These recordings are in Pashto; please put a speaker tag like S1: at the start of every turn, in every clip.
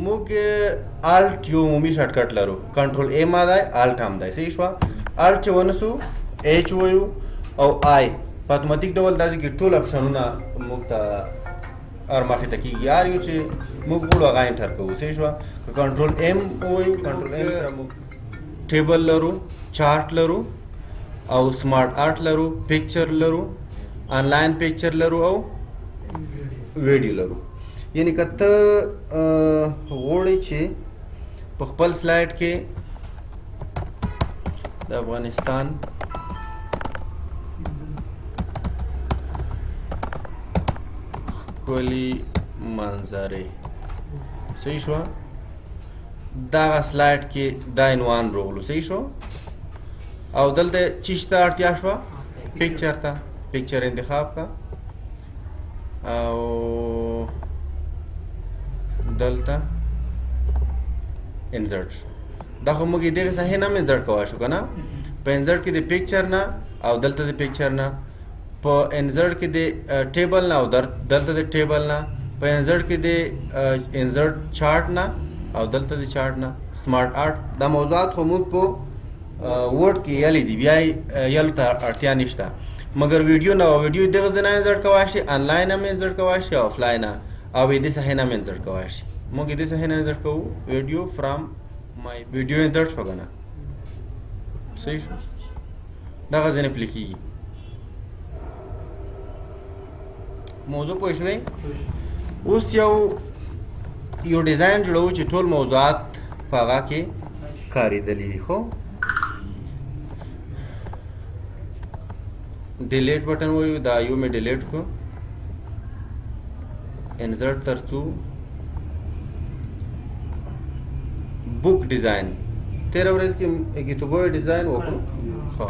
S1: موږ الټ یو عمومي شارټکټ لرو کنټرول ای ما دی الټ هم دی صحیح شوه الټ چې ونسو ایچ وایو او آی په اتوماتیک ډول داسې کې ټول اپشنونه موږ ته هر مخې ته کېږي هر یو چې موږ غواړو هغه انټر کوو صحیح شوه که کنټرول ایم ووایو کنټرول ایم سره موږ ټیبل لرو چارټ لرو او سمارټ آرټ لرو پکچر لرو آنلاین پکچر لرو او ویډیو لرو یعنی که ته غواړې چې په خپل سلایډ کې د افغانستان ښکلي منظرې صحیح شوه دغه سلایډ کې دا عنوان راغلو صحیح شو او دلته چې شته اړتیا شوه پکچر ته پکچر انتخاب کا او دلته انزرټ شو دا خو موږ دغه صحیح نه انزرټ کوای شو کنه په انزرټ کې د پکچر نه او دلته د پکچر نه په انزرټ کې د ټیبل نه او دلته د ټیبل نه په انزرټ کې د انزرټ چارټ نه او دلته د چارټ نه سمارټ آرټ دا موضوعات خو موږ په ورډ کې یلی دي بیا یلو ته اړتیا نشته مګر ویډیو نه ویډیو دغه ځای نه انزرټ کوای شي آنلاین هم انزرټ کوای شي آفلاین او دې څخه نه انزرټ کوای شي موږ دې څخه نه انزرټ کوو ویډیو فرام مای ویډیو انزرټ شو کنه صحیح شو دغه ځای نه پلی کېږي موضوع پوه شوئ اوس یو ډیزاین جوړوو چې ټول موضوعات په هغه کې کارېدلي وي خو ډیلیټ بټن وایو دا یو مې ډیلیټ کړو انزرټ ترڅو بک ډیزاین 13 ورځ کې کتابوي ډیزاین وکړو ها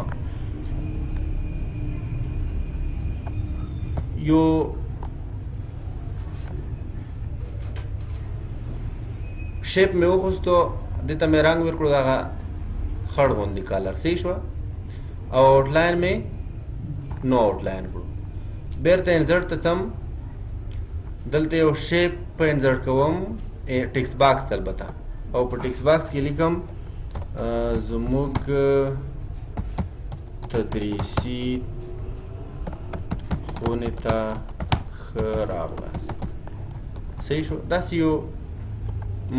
S1: یو شیپ مې وخوستو دته مې رنګ ورکړو دغه خړ غوندې کالر صحیح شوه او آوټلاین مې نو آوټلاین کړو بیرته انزرټ ته ځم دلته یو شیپ په انزرټ کوم ټیکس باکس البته او په ټیکس باکس کې لیکم زموږ تدریسي خونې ته ښه راغلاست صحیح شو داسې یو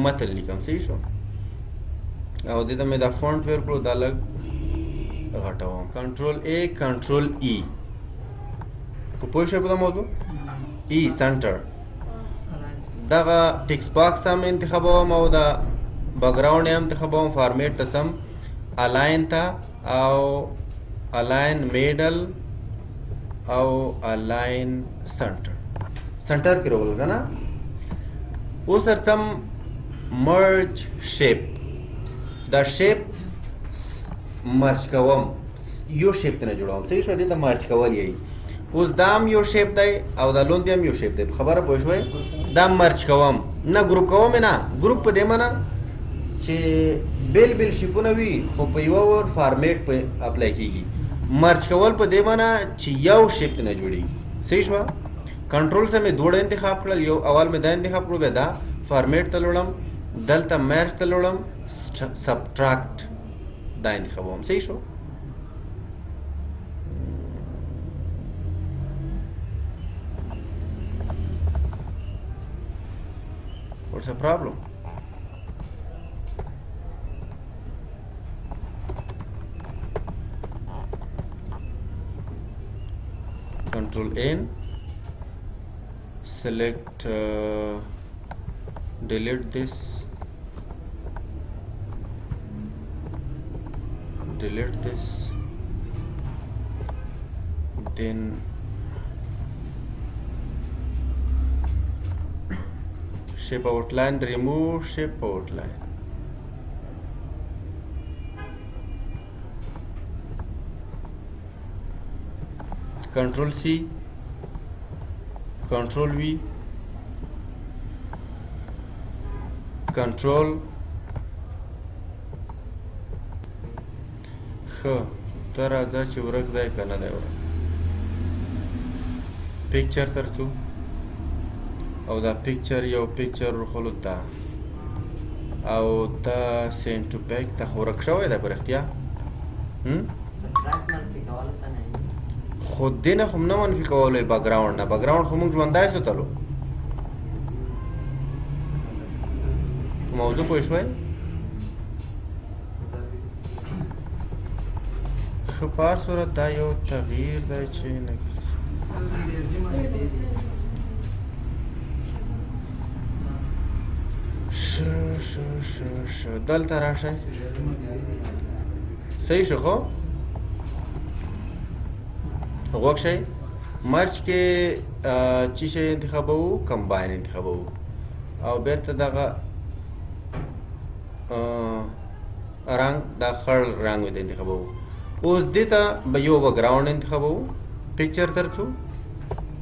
S1: متن لیکم صحیح شو او دې ته مې دا فونټ ورکړو دا لږ غټوم کنټرول ای کنټرول ای پوه شئ په دا موضوع ای سنټر دغه ټیکس باکس هم انتخابوم او دا بیکګراوند هم انتخابوم فارمیټ ته سم الاین ته او الاین میډل او الاین سنټر سنټر کې راغلو که نه اوس سم مرج شیپ دا شیپ مرج کوم یو شیپ ته نه جوړوم صحیح شو دې ته مرج کول یې اوس دا هم یو شیپ دی او دا لوند هم یو شیپ دی خبره پوه شوئ دا مرج کوم نه ګروپ کوم نه ګروپ په دې معنی چې بیل بیل شیپونه وي خو په یوه ور فارمیټ په اپلای کېږي مرج کول په دې معنی چې یو شیپ ته نه جوړېږي صحیح شوه کنټرول سره مې دوړه انتخاب کړل یو اول مې دا انتخاب کړو بیا دا فارمیټ ته لوړم دلته مرج ته لوړم سبټراکټ دا انتخابوم صحیح شو what's the problem control N select delete this then shape outline remove shape outline control C control V control ښه ته راځه چې ورک دی که نه دی ورک پکچر ترڅو او دا پکچر یو پکچر ورخلو دا او دا سینټ ټو بیک ته خو ورک شوی دی په رښتیا
S2: سبټراکټ منفي کولو ته نه
S1: خو دې نه خو نه منفي کولی بکګراونډ نه بکګراونډ خو موږ ژوندی سوتلو موضوع پوه شوی ښه په هر صورت دا یو تغییر دی چې نه ش دلته راشئ صحیح شو خو غوږ شئ مرچ کې چې شی انتخابوو کمباین انتخابوو او بیرته دغه رنګ دا خړ رنګ ورته انتخابوو اوس دې ته به یو بکګراونډ انتخابوو پکچر ترڅو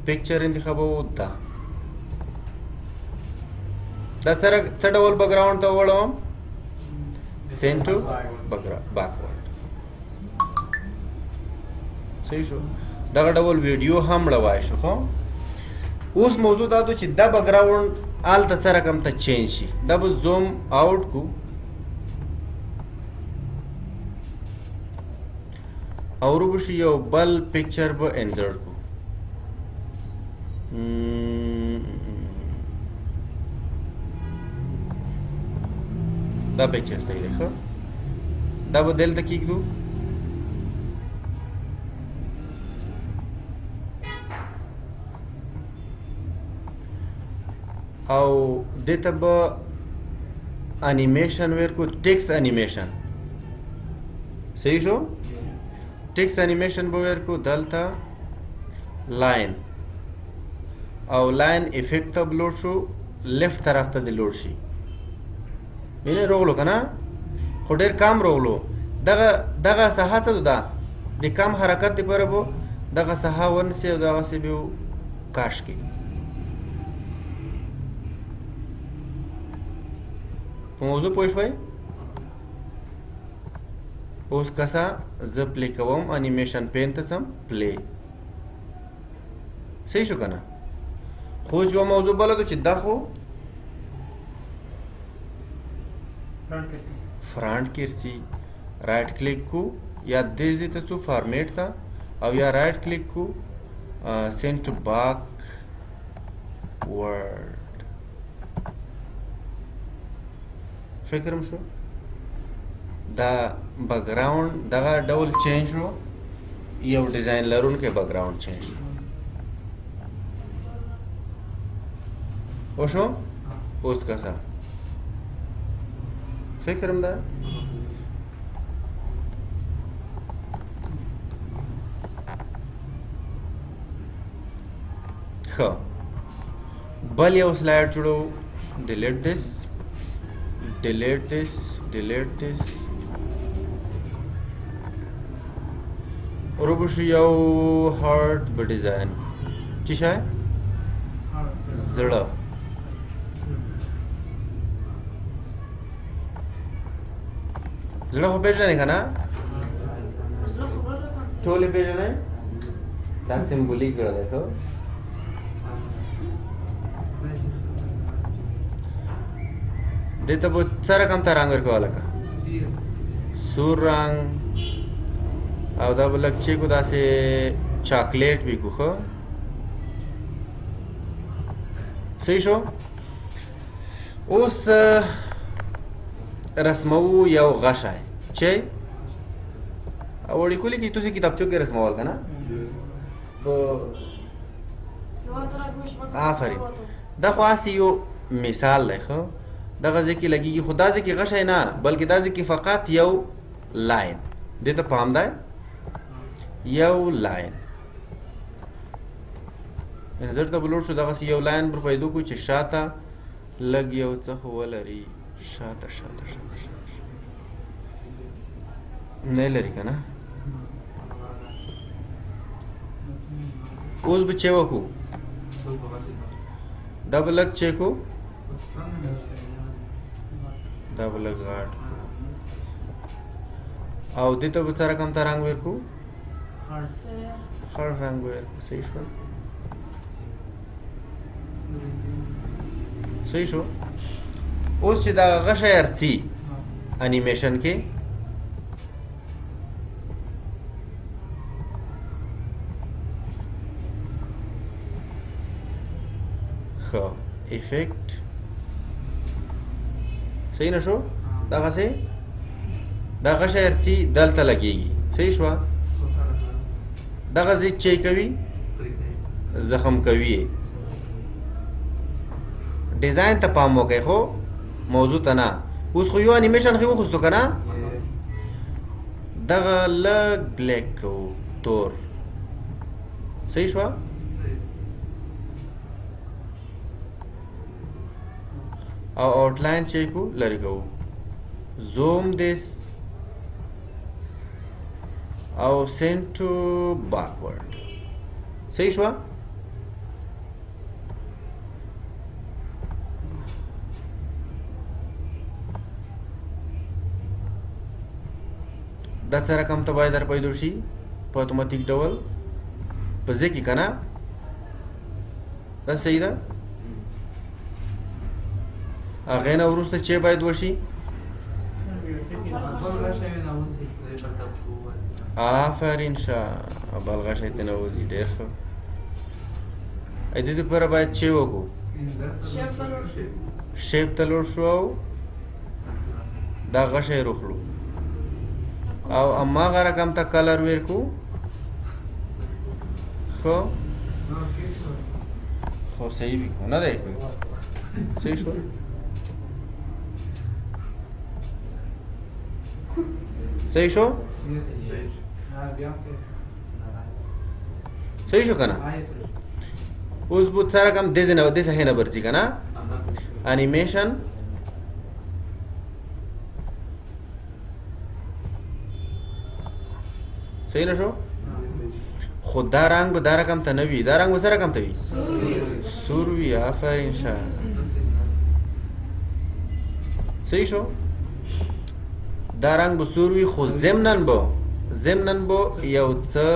S1: پکچر انتخابوو دا څه ډول بکګراونډ ته وړم سینټ ټو بیکورډ صحیح شو دغه ډول ویډیو هم ړوای شو خو اوس موضوع دا ده چې دا بکګراونډ هلته څه رقم ته چینج شي دا به زوم آوټ کو او روبشي یو بل پکچر به انسرټ کو دا پکچر صحیح دی ښه دا به دلته کېږدو او دې ته به انیمیشن ورکو ټیکس انیمیشن صحیح شو ټیکس انیمیشن به ورکو دلته لاین او لاین افیکټ ته لوډ شو لیفت طرف ته دې لوډ شي مینه روغلو که نه خو ډېر کم روغلو دغه ساحه څه ده د کم حرکت دپاره به دغه ساحه ونیسي او دغسې به کاش کړي په موضوع پوه شوئ اوس کسه زه پلی کوم انیمیشن پین ته ځم پلی صحیح شو که نه خو اوس یوه موضوع بله ده چې دا خو فرانټ کرسي رائټ کلیک کو یا دې ځای ته څو فارمیټ ته او یا رائټ کلیک کو سینټ ټو بیک ورډ فکرم شو دا بکګراونډ دغه ډول چینج شو یو ډیزاین لرونکی بکګراونډ چینج شو وشو اوس کسه فکرم ده ښه بل یو سلایډ جوړو ډیلیټ دس delete this روبشو یو هارت به ډیزاین چی شای زړه زړه خو پیژنې که نه ټول یې پیژنې دا سمبولیک زړه دی ښه دې ته به څه رقم ته رنګ ورکوه لکه سور رنګ او دا به لږ چې کو داسې چاکلیټ وي کو ښه صحیح شو اوس رسموو یو غشی چې وړي کولی کې تاسو کتابچو کې رسمول که نه آفرین دا خو هسې یو مثال دی ښه دغه ځای کې لګېږي خو دا ځای کې غشی نه بلکې دا ځای کې فقط یو لاین دې ته پام دی یو لاین انزر ته به لوډ شو دغسې یو لاین پر پیدا کړو چې شاته لږ یو څه خو ولري شاته نه لري که نه اوس به چې وکړو دا به لږ چې کړو دا به لږ غاټ او دې ته به څه رقم ته رنګ ورکړو خړ رنګ ورکړو صحیح شول صحیح شو اوس چې دا غشی ارڅي انیمیشن کې ښه افیکټ صحیح نه شو دغسې دا غشی ارڅي دلته لګېږي صحیح شوه دغه ضد چې کوي زخم کوي ډیزاین ته پام وکړئ خو موضوع ته نه اوس خو یو انیمیشن خو وخوستو که نه دغه لږ بلیک کوو تور صحیح شوه او آوټلاین چې کو لرې کوو زوم دیس او send to backward صحیح شوه دا څه رقم ته باید در پیدا شي په اتوماتیک ډول په ځای کې که نه دا صحیح ده هغې نه وروسته چې باید وشي آفرین شه بل غشی ته نوځي ډېر ښه د دې دپاره باید چې وکړو شیپ ته لوړ شو او دا غشی روخلو او هماغه رقم ته کلر ویر کو خو صحیح وي خو نه دی صحیح شو صحیح شو صحیح شو که نه اوس بود څه رقم دې صحیح نه برځي که نه انیمیشن صحیح نه شو خو دا رنګ به دا رقم ته نه وي دا رنګ به څه رقم ته وي سور وي آفرین شه صحیح شو دا رنګ به سور وي خو ضمناً به یو څه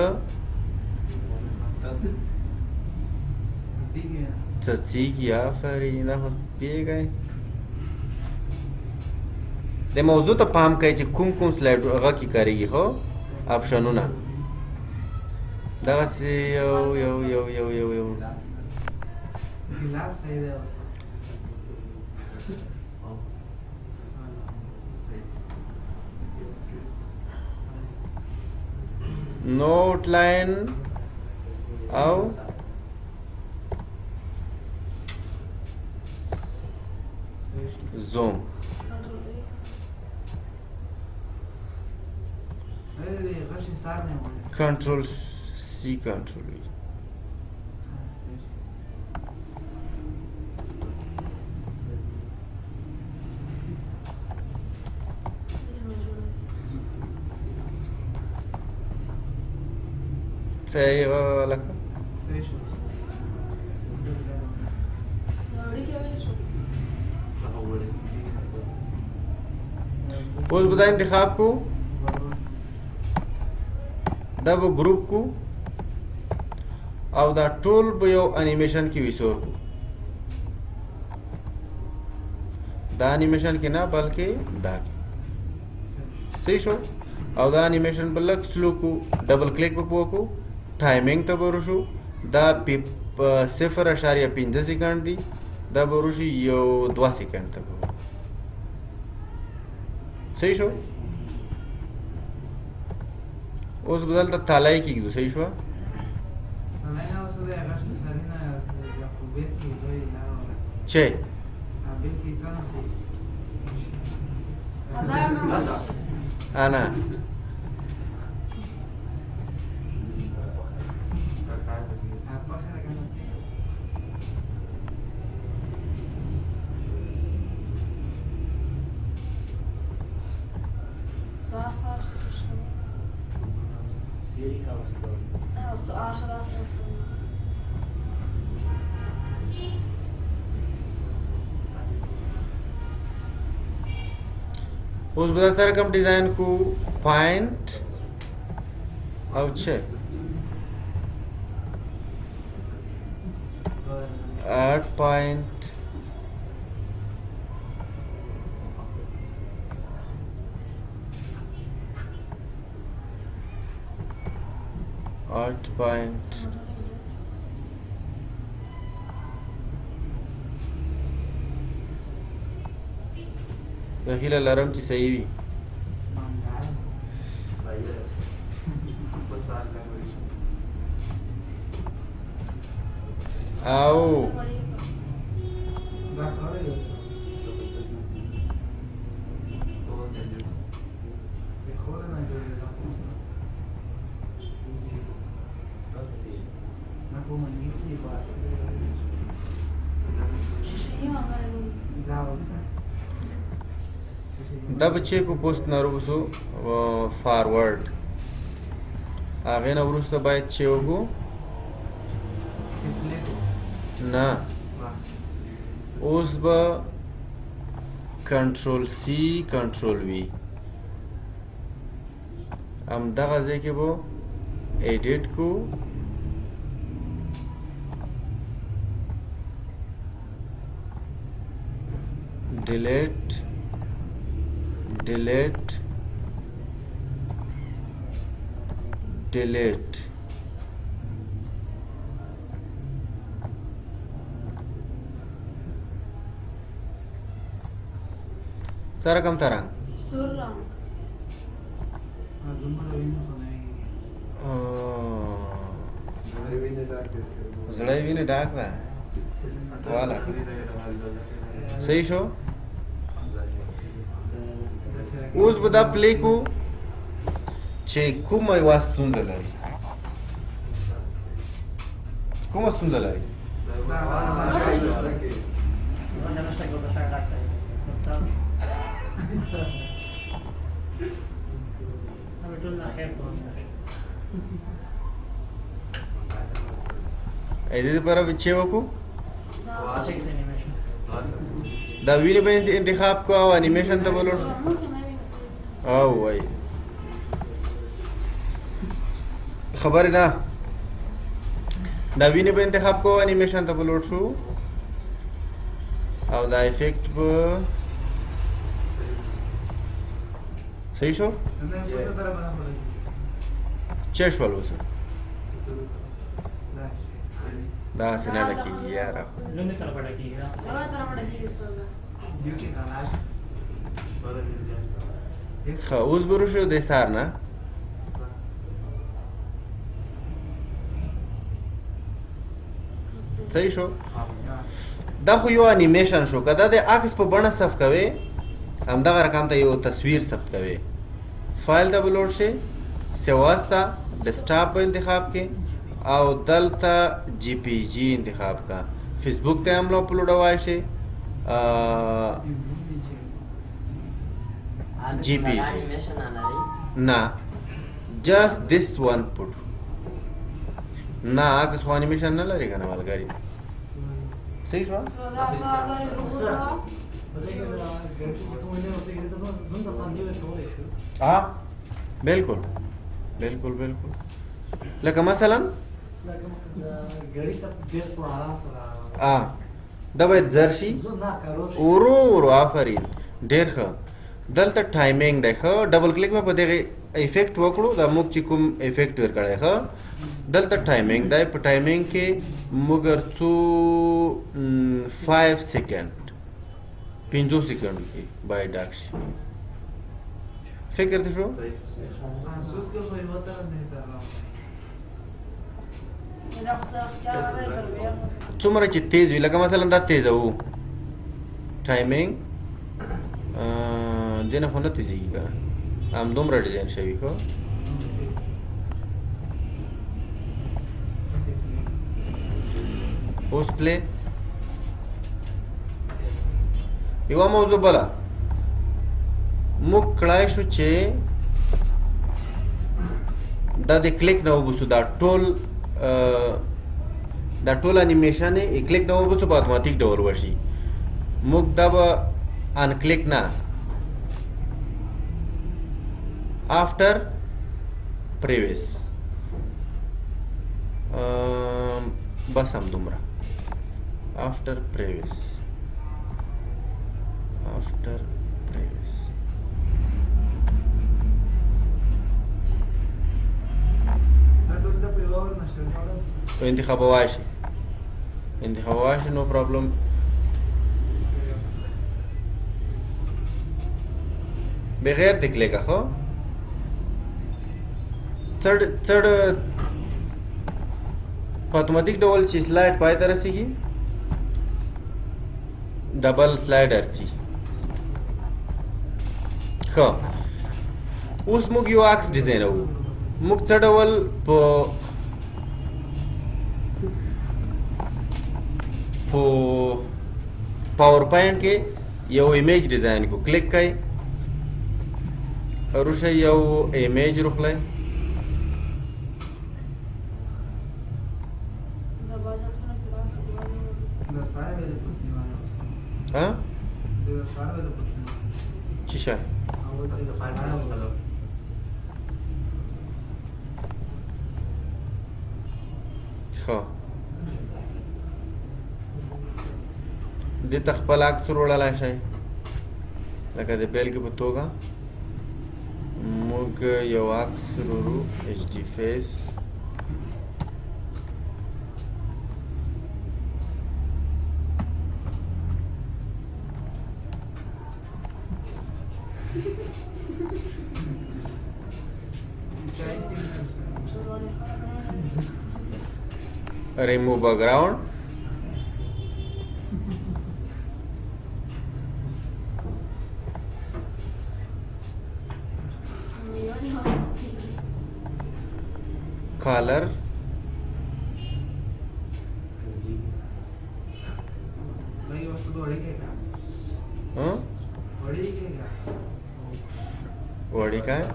S1: څڅېږي آفرین دا خو پوهېږئ د موضوع ته پام کوئ چې کوم سلایډ هغه کې کارېږي خو آپشنونه دغسې یو نوٹ लाइन आओ zoom control C control V صحیح لکه اوس به دا انتخاب کو دا به ګروپ کو او دا ټول به یو انیمیشن کې ویسور کو دا انیمیشن کې نه بلکې دا کې صحیح شو او دا انیمیشن بل لږ سلو کو ډبل کلیک به وکړو ټایمینګ ته به ورشو دا 0.5 سیکنډ دی دا به ورشي یو 2 سیکنډ ته به صحیح شو اوس به دلته تالای کېږدو صحیح شوه چې انا اوس به دا سره کوم ډیزاین کو پوینټ او چه add point 8 point زه هیله لرم چې صحیح وي او دا بچی کو پوسټ نه وروسو فارورډ هغه نه وروسته باید چې وګو نه اوس به کنټرول سی کنټرول وی همدغه ځای کې به ایډیټ کو delete سره کم ترنګ
S2: سور رنگ
S1: زړه ویني ډاک ده والا صحیح شو اوس به دا پلی کو چې کومه یوه ستونزه لري کومه ستونزه لري دې لپاره به چې وکړو دا ویني به انتخاب کو او انیمیشن ته بلور شو او وای خبر نه دا ویني به انتخاب کو انیمیشن ته بلور شو او دا افیکٹ به صحیح شو چه شول وسه دا سینه لکېږي یاره
S3: لومې طرف ډکېږي
S1: ښه اوس به وروشو دې سار نه صحیح شو دا خو یو انیمیشن شو که دا د عکس په بڼه صف کوې همدغه رقم ته یو تصویر ثبت کوې فایل ته به لوډ شي سیواز ته ډیسکټاپ به انتخاب کې او دلته جی پی جی انتخاب کا فیسبوک ته هم اپلوډوای شي جی پی جی نه جست دس ون پټ نه عکس خو انیمیشن نه لري که نه ملګري صحیح شو ها بالکل بالکل بالکل لکه مثلا دا باید زر شي ورو ورو آفرین ډېر ښه دلته ټایمینګ دی ښه ډبل کلیک مې په دغه افیکټ وکړو دا موږ چې کوم افیکټ ورکړی ښه دلته ټایمینګ دی په ټایمینګ کې موږ څو 5 سیکنډ 50 سیکنډ کې باید ډاک شي فکر دې شو څومره چې تیز وي لکه مثلا دا تیزه وو ټایمینګ دې نه خو نه تیزېږي که نه همدومره ډیزاین شوي ښه اوس پلی یوه موضوع بله موږ کړای شو چې دا د کلیک نه وباسو دا ټول انیمیشن یې کلیک نه وباسو په اتوماتیک ډول وشي موږ دا به ان کلیک نه after previous بس همدومره after previous تو انتخابوای شي نو پرابلم. بغیر د کلیکه خو څړ په اتوماتیک ډول چې سلایډ پای ته رسیږي ډبل سلایډر شي. ښه اوس موږ یو عکس ډیزاینوو. موږ څه ډول په پاور پوینټ کې یو ایمیج ډیزاین کو. کلیک کړئ روشه یو ایمیج روخلئ. ها چی شه خو دې ته خپل عکس وروړلی شئ. لکه د بیلګې په توګه موږ یو عکس وروړو ایچ ډي فیس. remove background. Color. हाँ? वड़ी का है?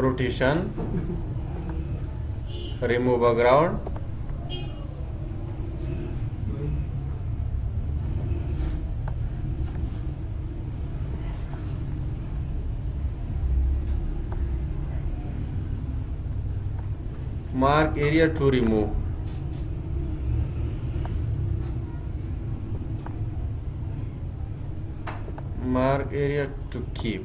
S1: Rotation, remove background, mark area to remove. Mark area to keep.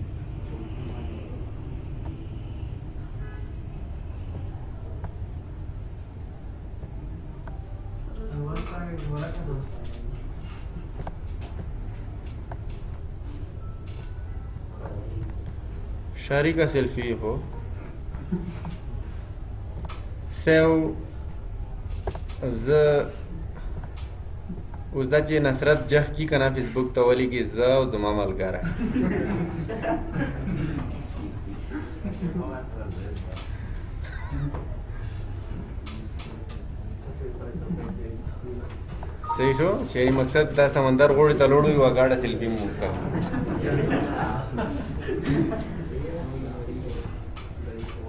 S1: शारी का सेल्फी हो सेव ز اوس دا چې نصرت جخ کی کنه فیسبوک ته ولی کی ز او زما ملګری صحیح شو شی مقصد دا سمندر غوړي ته لوړو یو غاړه سیلفي مو وکړه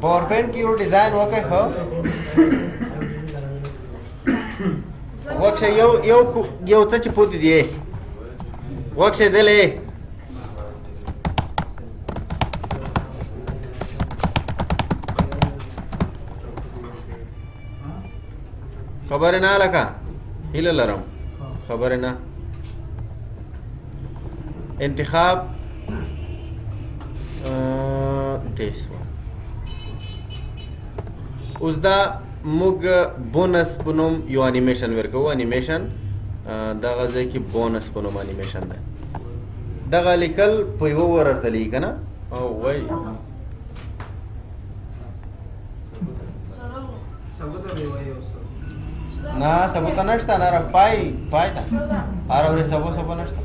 S1: پاور پوینټ کې یو ډیزاین وکړ خو وکشه یو څه چې پوت دی وکشه دلې خبر نه لکه هیله لرم خبر نه انتخاب this one اوس دا موږ بونس په نوم یو انیمیشن ورکوو انیمیشن دغه ځای کې بونس په نوم انیمیشن دی دغه لیکل په یوه ورته لیکي که نه او وای نه ثبوته نشته نه رخ پای ته هره ورځ ثبو نشته